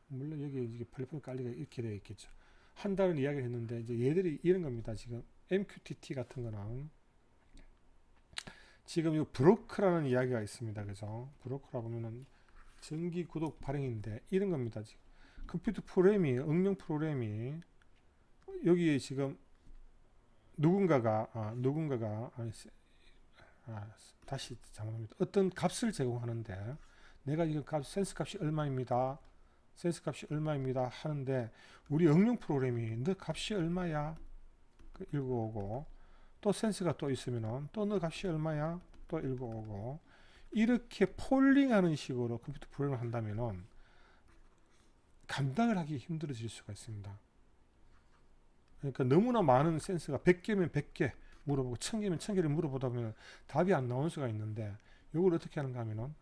물론 여기 이제 플랫폼이 깔리가 이렇게 되어 있겠죠. 한다는 이야기를 했는데 이제 얘들이 이런 겁니다. 지금 MQTT 같은 거는 지금 이 브로커라는 이야기가 있습니다. 그죠? 브로커라 보면은 정기 구독 발행인데 이런 겁니다. 지금 컴퓨터 프로그램이 응용 프로그램이 여기에 지금 누군가가 다시 잘못합니다. 어떤 값을 제공하는데 내가 이거 센스 값이 얼마입니다. 센스 값이 얼마입니다 하는데 우리 응용 프로그램이 너 값이 얼마야 읽어오고 또 센스가 또 있으면은 또 너 값이 얼마야 또 읽어오고 이렇게 폴링하는 식으로 컴퓨터 프로그램을 한다면은 감당을 하기 힘들어질 수가 있습니다. 그러니까 너무나 많은 센서가 100개면 100개 물어보고 1000개면 1000개를 물어보다 보면 답이 안 나올 수가 있는데 이걸 어떻게 하는가 하면은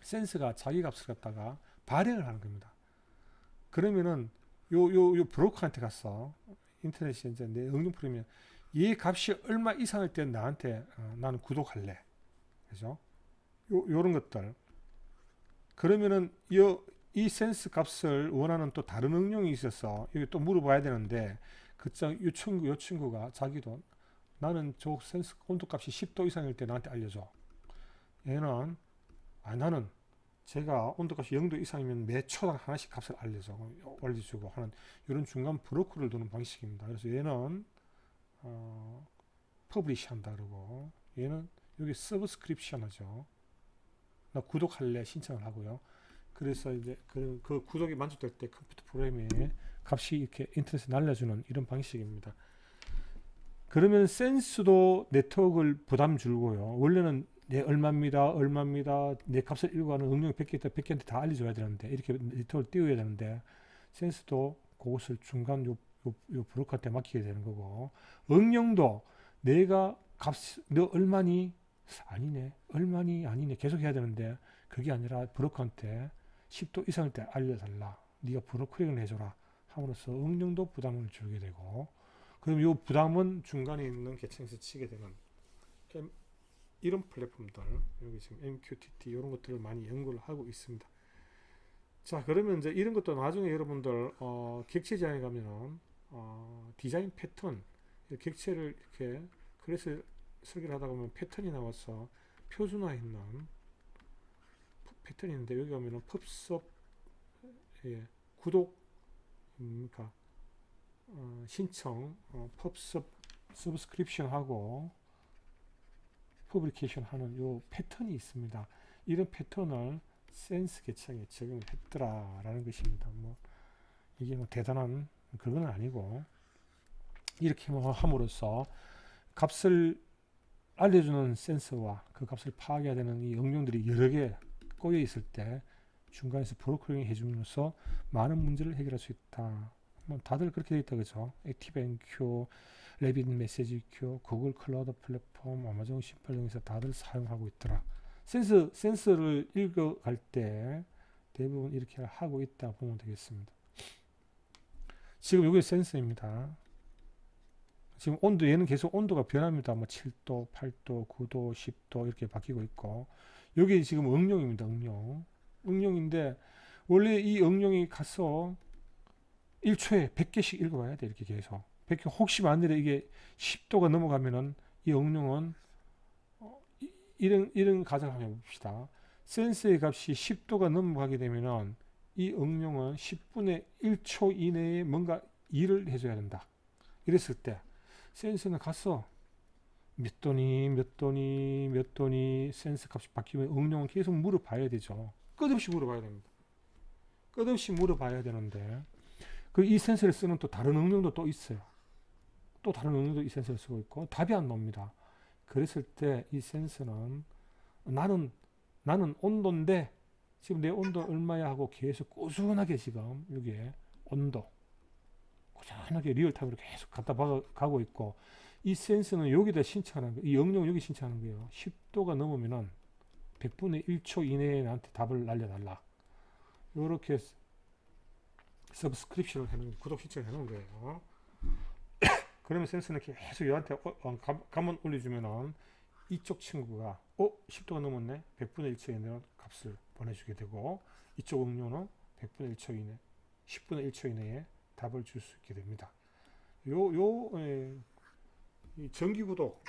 센서가 자기 값을 갖다가 발행을 하는 겁니다. 그러면은 요 브로커한테 갔어. 인터넷에 이제 내 응용 프로그램이 얘 값이 얼마 이상일 때 나한테 나는 구독할래. 그죠? 요런 것들. 그러면은 이 센스 값을 원하는 또 다른 응용이 있어서 여기 또 물어봐야 되는데 요 친구가 자기도 나는 저 센스 온도 값이 10도 이상일 때 나한테 알려줘. 얘는 나는 제가 온도 값이 0도 이상이면 매 초당 하나씩 값을 알려주고 하는 이런 중간 브로커를 두는 방식입니다. 그래서 얘는 퍼블리시 한다 그러고, 얘는 여기 서브스크립션 하죠. 나 구독할래 신청을 하고요. 그래서 이제 그 구독이 만족될 때 컴퓨터 프로그램에 값이 이렇게 인터넷에 날려주는 이런 방식입니다. 그러면 센스도 네트워크를 부담 줄고요. 원래는 내 얼마입니다, 내 값을 읽어가는 응용 100개 있다, 100개한테 다 알려줘야 되는데, 이렇게 네트워크를 띄워야 되는데, 센스도 그것을 중간 요 브로커한테 맡기게 되는 거고, 응용도 내가 너 얼마니? 아니네. 얼마니? 아니네. 계속 해야 되는데, 그게 아니라 브로커한테 10도 이상일 때 알려달라. 네가 브로커링을 해줘라. 함으로써 응용도 부담을 줄게 되고, 그럼 이 부담은 중간에 있는 계층에서 치게 되는 이런 플랫폼들, 여기 지금 MQTT 이런 것들을 많이 연구를 하고 있습니다. 자, 그러면 이제 이런 것도 나중에 여러분들 객체 디자인에 가면은 디자인 패턴, 객체를 이렇게 그래서 설계를 하다 보면 패턴이 나와서 표준화 있는 패턴이 있는데, 여기 가면은 펍섭 구독 그러니까 신청 펍섭 서브스크립션 하고 퍼블리케이션 하는 요 패턴이 있습니다. 이런 패턴을 센스 계층에 적용을 했더라라는 것입니다. 뭐 이게 뭐 대단한 그건 아니고, 이렇게 함으로써 값을 알려주는 센서와 그 값을 파악해야 되는 이 응용들이 여러 개 꼬여 있을 때 중간에서 브로커링 해줌으로써 많은 문제를 해결할 수 있다. 뭐 다들 그렇게 되어 있다, 그죠? 액티브엔큐, 레빗 메시지 큐, 구글 클라우드 플랫폼, 아마존 신발 등에서 다들 사용하고 있더라. 센서를 읽어갈 때 대부분 이렇게 하고 있다 보면 되겠습니다. 지금 이게 센서입니다. 지금 온도, 얘는 계속 온도가 변합니다. 뭐 7도, 8도, 9도, 10도 이렇게 바뀌고 있고, 여기 지금 응용입니다. 응용인데, 원래 이 응용이 가서 1초에 100개씩 읽어봐야 돼. 이렇게 계속 100개, 혹시 만일에 이게 10도가 넘어가면은 이 응용은 이런 가정을 한번 해봅시다. 센서의 값이 10도가 넘어가게 되면은 이 응용은 10분의 1초 이내에 뭔가 일을 해줘야 된다. 이랬을 때 센서는 가서 몇 도니 센서 값이 바뀌면 응용은 계속 물어봐야 되죠. 끝없이 물어봐야 됩니다. 끝없이 물어봐야 되는데, 이 센서를 쓰는 또 다른 응용도 또 있어요. 또 다른 응용도 이 센서를 쓰고 있고 답이 안 나옵니다. 그랬을 때 이 센서는 나는 온도인데 지금 내 온도 얼마야 하고 계속 꾸준하게 지금 여기에 온도 꾸준하게 리얼타임으로 계속 갖다 가고 있고, 이 센서는 여기다 신청하는 거예요. 이 응용 여기 신청하는 거예요. 10도가 넘으면은 100분의 1초 이내에 나한테 답을 날려달라. 이렇게 서브스크립션을 해놓은, 구독 신청을 해놓은 거예요. 그러면 센서는 계속 얘한테 감원 올려주면은 이쪽 친구가 10도가 넘었네, 100분의 1초 이내로 값을 보내주게 되고, 이쪽 응용은 100분의 1초 이내, 10분의 1초 이내에 답을 줄 수 있게 됩니다. 이 정기 구독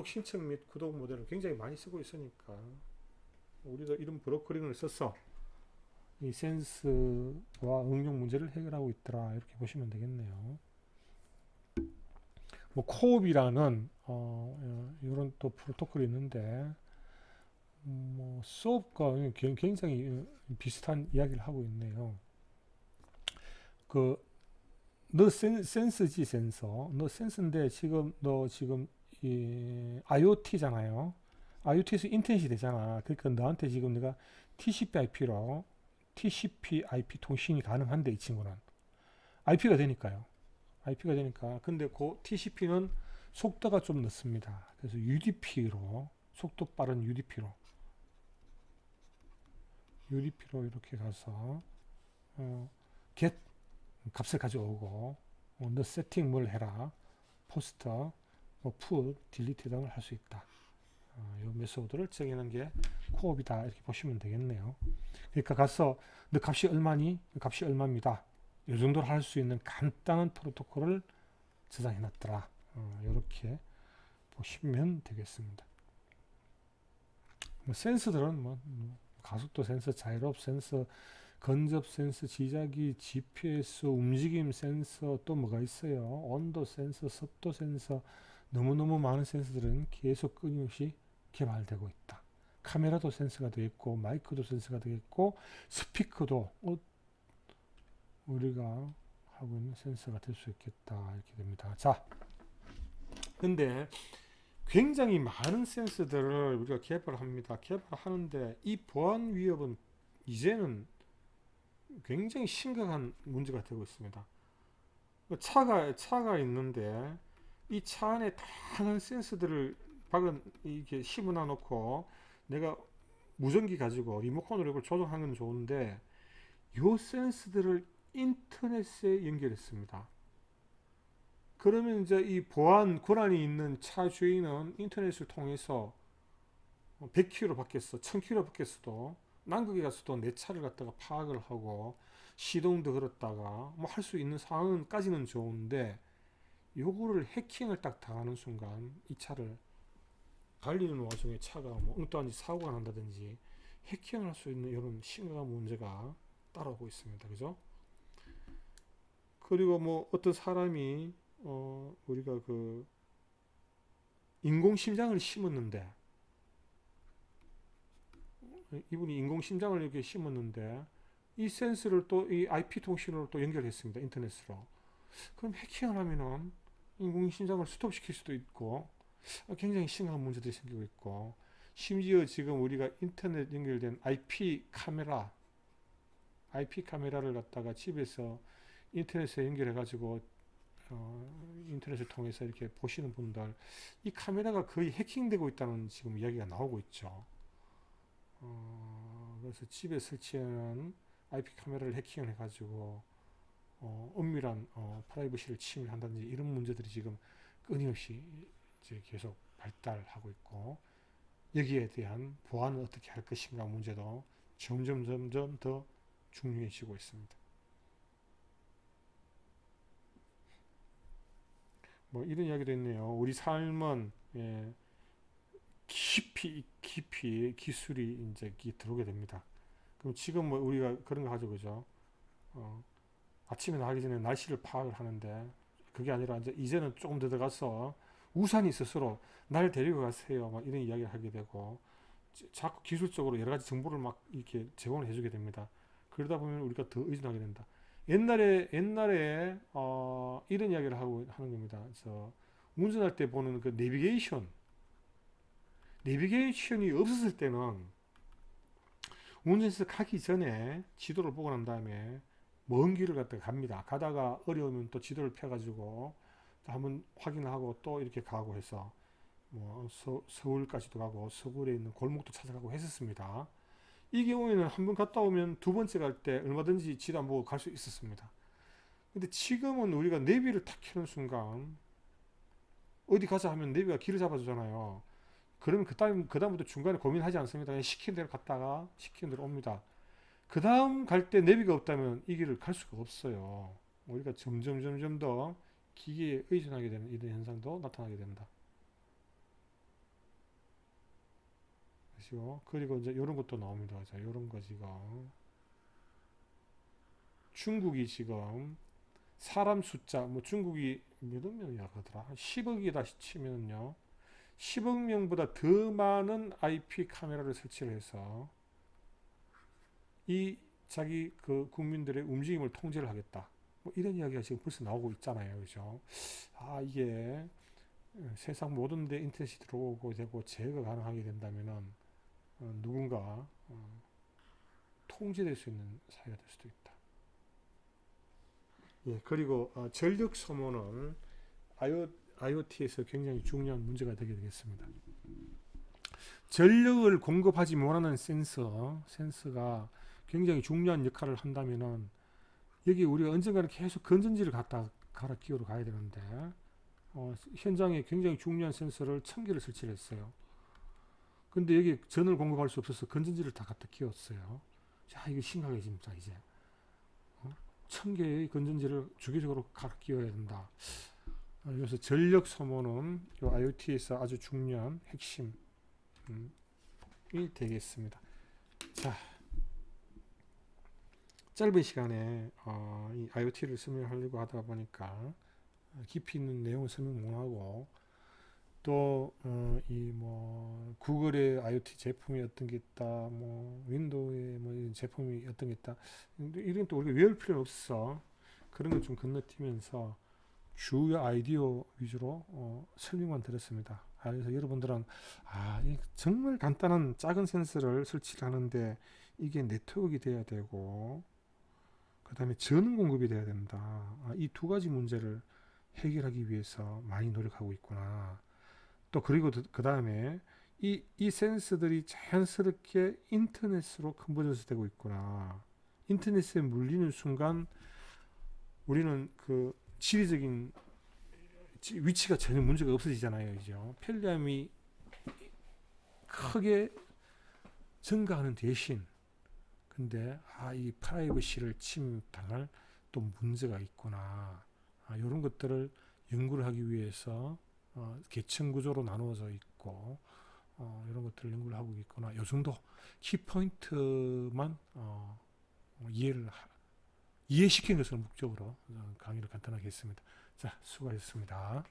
신청 및 구독 모델을 굉장히 많이 쓰고 있으니까 우리도 이런 브로커링을 써서 이 센스와 응용 문제를 해결하고 있더라, 이렇게 보시면 되겠네요. 뭐 코옵이라는 이런 또 프로토콜이 있는데, 뭐 수업과 굉장히 비슷한 이야기를 하고 있네요. 너 센스지, 센서. 너 센스인데 너 지금 이 IoT잖아요. IoT에서 인터넷이 되잖아. 그러니까 너한테 지금 내가 TCP/IP로 TCP/IP 통신이 가능한데, 이 친구는 IP가 되니까요. IP가 되니까. 근데 그 TCP는 속도가 좀 늦습니다. 그래서 UDP로, 속도 빠른 UDP로 이렇게 가서 get 값을 가져오고, 너 세팅 뭘 해라, 포스터, 뭐 put, delete 등을 할 수 있다. 이 메소드를 정하는 게 코옵이다, 이렇게 보시면 되겠네요. 그러니까 가서 너 값이 얼마니? 값이 얼마입니다. 이 정도로 할 수 있는 간단한 프로토콜을 저장해 놨더라. 이렇게 보시면 되겠습니다. 뭐 센서들은 뭐 가속도 센서, 자이롭 센서, 건접 센서, 지자기, GPS, 움직임 센서, 또 뭐가 있어요? 온도 센서, 습도 센서, 너무너무 많은 센서들은 계속 끊임없이 개발되고 있다. 카메라도 센서가 되겠고, 마이크도 센서가 되겠고, 스피커도 우리가 하고 있는 센서가 될 수 있겠다. 이렇게 됩니다. 자, 근데 굉장히 많은 센서들을 우리가 개발합니다. 개발하는데 이 보안 위협은 이제는 굉장히 심각한 문제가 되고 있습니다. 차가 있는데 이 차 안에 다양한 센서들을 이렇게 씹어놔 놓고 내가 무전기 가지고 리모컨으로 이걸 조정하는 건 좋은데 이 센서들을 인터넷에 연결했습니다. 그러면 이제 이 보안 권한이 있는 차 주인은 인터넷을 통해서 100km 밖에서 1000km 밖에서도 남극에 가서도 내 차를 갖다가 파악을 하고 시동도 걸었다가 뭐 할 수 있는 상황까지는 좋은데 요거를 해킹을 딱 당하는 순간 이 차를 달리는 와중에 차가 뭐 엉뚱한 사고가 난다든지 해킹을 할 수 있는 이런 심각한 문제가 따라오고 있습니다. 그죠? 그리고 뭐 어떤 사람이 우리가 그 인공심장을 심었는데 이분이 인공심장을 이렇게 심었는데 이 센서를 또 이 IP 통신으로 또 연결했습니다. 인터넷으로. 그럼 해킹을 하면은 인공심장을 스톱시킬 수도 있고 굉장히 심각한 문제들이 생기고 있고 심지어 지금 우리가 인터넷 연결된 IP 카메라를 갖다가 집에서 인터넷에 연결해 가지고 인터넷을 통해서 이렇게 보시는 분들 이 카메라가 거의 해킹되고 있다는 지금 이야기가 나오고 있죠. 그래서 집에 설치한 IP 카메라를 해킹을 해가지고 엄밀한 프라이버시를 침해한다든지 이런 문제들이 지금 끊임없이 이제 계속 발달하고 있고 여기에 대한 보안을 어떻게 할 것인가 문제도 점점 더 중요해지고 있습니다. 뭐 이런 이야기도 있네요. 우리 삶은 깊이 기술이 이제 들어오게 됩니다. 그럼 지금 뭐 우리가 그런 거 가지고 그죠? 아침에 나가기 전에 날씨를 파악을 하는데 그게 아니라 이제는 조금 더 들어가서 우산이 스스로 날 데리고 가세요. 막 이런 이야기를 하게 되고 자꾸 기술적으로 여러 가지 정보를 막 이렇게 제공을 해주게 됩니다. 그러다 보면 우리가 더 의존하게 된다. 옛날에 이런 이야기를 하는 겁니다. 그래서 운전할 때 보는 그 내비게이션이 없었을 때는 운전해서 가기 전에 지도를 보고 난 다음에 먼 길을 갖다가 갑니다. 가다가 어려우면 또 지도를 펴가지고 또 한번 확인하고 또 이렇게 가고 해서 뭐 서울까지도 가고 서울에 있는 골목도 찾아가고 했었습니다. 이 경우에는 한번 갔다 오면 두 번째 갈 때 얼마든지 지도 안 보고 갈 수 있었습니다. 근데 지금은 우리가 내비를 탁 켜는 순간 어디 가자 하면 내비가 길을 잡아주잖아요. 그러면 그다음부터 중간에 고민하지 않습니다. 그냥 시키는 대로 갔다가 시키는 대로 옵니다. 그 다음 갈 때 내비가 없다면 이 길을 갈 수가 없어요. 우리가 점점 더 기계에 의존하게 되는 이런 현상도 나타나게 된다. 그리고 이제 이런 것도 나옵니다. 자, 이런 거 지금 중국이 지금 사람 숫자 뭐 중국이 몇 명이라 그러더라 10억이다 치면요 10억 명보다 더 많은 IP 카메라를 설치를 해서 이 자기 그 국민들의 움직임을 통제를 하겠다. 뭐 이런 이야기가 지금 벌써 나오고 있잖아요. 그죠? 이게 세상 모든 데 인터넷이 들어오고 되고 제어가 가능하게 된다면은 누군가 통제될 수 있는 사회가 될 수도 있다. 예, 그리고 전력 소모는 IoT에서 굉장히 중요한 문제가 되게 되겠습니다. 전력을 공급하지 못하는 센서가 굉장히 중요한 역할을 한다면은 여기 우리가 언젠가는 계속 건전지를 갖다 갈아 끼우러 가야 되는데 현장에 굉장히 중요한 센서를 1000개를 설치를 했어요. 근데 여기 전을 공급할 수 없어서 건전지를 다 갖다 끼웠어요. 자, 이거 심각해집니다. 이제 1000개의 건전지를 주기적으로 갈아 끼워야 된다. 그래서 전력 소모는 이 IoT에서 아주 중요한 핵심이 되겠습니다. 자, 짧은 시간에 이 IoT를 설명하려고 하다 보니까 깊이 있는 내용을 설명 못하고 또 이 뭐 구글의 IoT 제품이 어떤 게 있다, 뭐 윈도우의 뭐 이런 제품이 어떤 게 있다, 이런 또 우리가 외울 필요는 없어. 그런 걸 좀 건너뛰면서 주요 아이디어 위주로 설명만 드렸습니다. 그래서 여러분들은 이 정말 간단한 작은 센서를 설치를 하는데 이게 네트워크가 돼야 되고 그 다음에 전원 공급이 돼야 된다. 이 두 가지 문제를 해결하기 위해서 많이 노력하고 있구나. 또 그리고 그 다음에 이 센서들이 자연스럽게 인터넷으로 컨버전스 되고 있구나. 인터넷에 물리는 순간 우리는 그 지리적인 위치가 전혀 문제가 없어지잖아요. 그죠? 편리함이 크게 증가하는 대신 근데 이 프라이버시를 침해당할 또 문제가 있구나. 이런 것들을 연구를 하기 위해서 계층 구조로 나누어져 있고 이런 것들을 연구를 하고 있구나. 이 정도 키포인트만 이해시키는 것을 목적으로 강의를 간단하게 했습니다. 자, 수고하셨습니다.